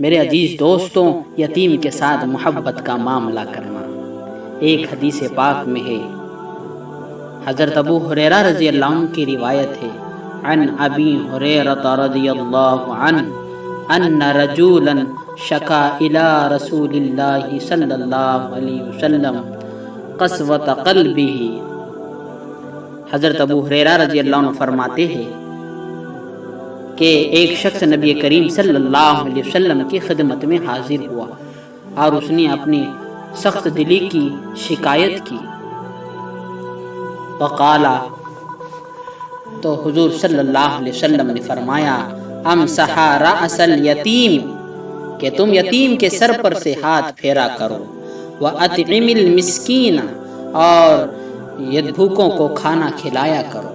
میرے عزیز دوستوں، یتیم کے ساتھ محبت کا معاملہ کرنا۔ ایک حدیث پاک میں ہے، حضرت ابو ہریرہ رضی اللہ عنہ کی روایت ہے، عن ابی ہریرہ رضی اللہ عنہ ان رجولا شکا الى رسول اللہ صلی اللہ علیہ وسلم قسوۃ قلبہ۔ حضرت ابو ہریرہ رضی اللہ عنہ فرماتے ہیں کہ ایک شخص نبی کریم صلی اللہ علیہ وسلم کی خدمت میں حاضر ہوا اور اس نے اپنی سخت دلی کی شکایت کی۔ وقالا، تو حضور صلی اللہ علیہ وسلم نے فرمایا، امسح رأس الیتیم، کہ تم یتیم کے سر پر سے ہاتھ پھیرا کرو، وَأَطْعِمِ الْمِسْكِينَ، اور بھوکوں کو کھانا کھلایا کرو۔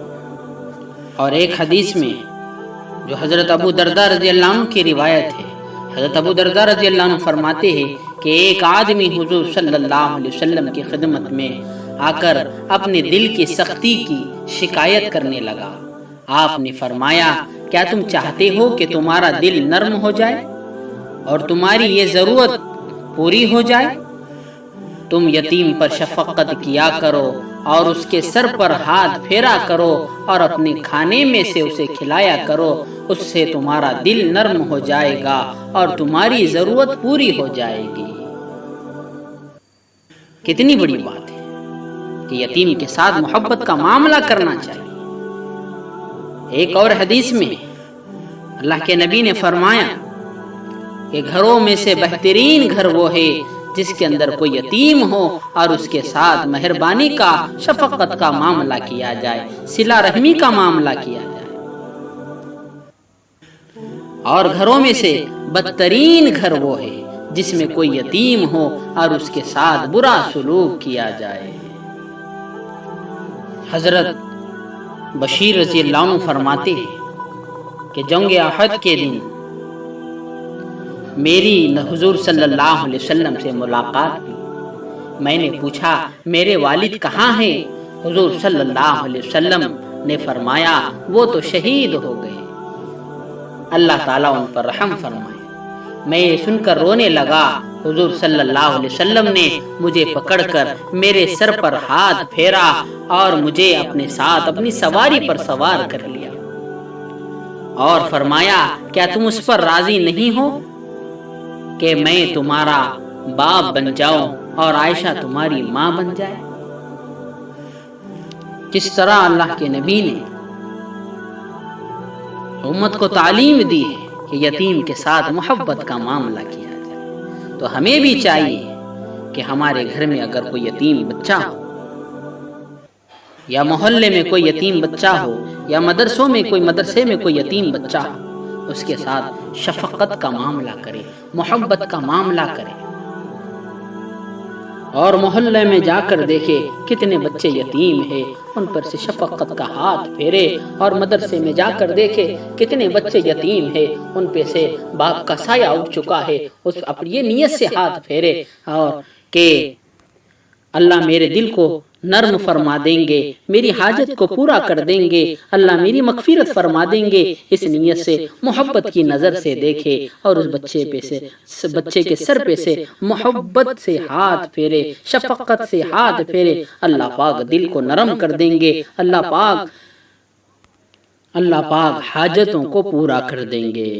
اور ایک حدیث میں جو حضرت ابو درداء رضی اللہ عنہ کی روایت ہے، حضرت ابو درداء رضی اللہ عنہ فرماتے ہیں کہ ایک آدمی حضور صلی اللہ علیہ وسلم کی خدمت میں آ کر اپنے دل کی سختی کی شکایت کرنے لگا۔ آپ نے فرمایا، کیا تم چاہتے ہو کہ تمہارا دل نرم ہو جائے اور تمہاری یہ ضرورت پوری ہو جائے؟ تم یتیم پر شفقت کیا کرو اور اس کے سر پر ہاتھ پھیرا کرو اور اپنے کھانے میں سے اسے کھلایا کرو، اس سے تمہارا دل نرم ہو جائے گا اور تمہاری ضرورت پوری ہو جائے گی۔ کتنی بڑی بات ہے کہ یتیم کے ساتھ محبت کا معاملہ کرنا چاہیے۔ ایک اور حدیث میں اللہ کے نبی نے فرمایا کہ گھروں میں سے بہترین گھر وہ ہے جس کے اندر کوئی یتیم ہو اور اس کے ساتھ مہربانی کا، شفقت کا معاملہ کیا جائے، صلہ رحمی کا معاملہ کیا جائے۔ اور گھروں میں سے بدترین گھر وہ ہے جس میں کوئی یتیم ہو اور اس کے ساتھ برا سلوک کیا جائے۔ حضرت بشیر رضی اللہ عنہ فرماتے ہیں کہ جنگ احد کے دن میری حضور صلی اللہ علیہ وسلم سے ملاقات ہوئی۔ میں نے پوچھا، میرے والد کہاں ہیں؟ حضور صلی اللہ علیہ وسلم نے فرمایا، وہ تو شہید ہو گئے، اللہ تعالیٰ ان پر رحم فرمائے۔ میں یہ سن کر رونے لگا۔ حضور صلی اللہ علیہ وسلم نے مجھے پکڑ کر میرے سر پر ہاتھ پھیرا اور مجھے اپنے ساتھ اپنی سواری پر سوار کر لیا اور فرمایا، کیا تم اس پر راضی نہیں ہو کہ میں تمہارا باپ بن جاؤں اور عائشہ تمہاری ماں بن جائے؟ کس طرح اللہ کے نبی نے امت کو تعلیم دی ہے کہ یتیم کے ساتھ محبت کا معاملہ کیا جائے۔ تو ہمیں بھی چاہیے کہ ہمارے گھر میں اگر کوئی یتیم بچہ ہو یا محلے میں کوئی یتیم بچہ ہو یا مدرسے میں کوئی یتیم بچہ ہو، اس کے ساتھ شفقت کا معاملہ کرے، محبت کا معاملہ کرے، اور محلے میں جا کر دیکھے کتنے بچے یتیم ہیں، ان پر سے شفقت کا ہاتھ پھیرے، اور مدرسے میں جا کر دیکھے کتنے بچے یتیم ہیں، ان پہ سے باپ کا سایہ اٹھ چکا ہے، اس اپنی یہ نیت سے ہاتھ پھیرے اور کہ اللہ میرے دل کو نرم فرما دیں گے، میری حاجت کو پورا کر دیں گے، اللہ میری مغفرت فرما دیں گے، اس نیت سے محبت کی نظر سے دیکھے اور اس بچے کے سر پہ سے محبت سے ہاتھ پھیرے، شفقت سے ہاتھ پھیرے، اللہ پاک دل کو نرم کر دیں گے، اللہ پاک حاجتوں کو پورا کر دیں گے۔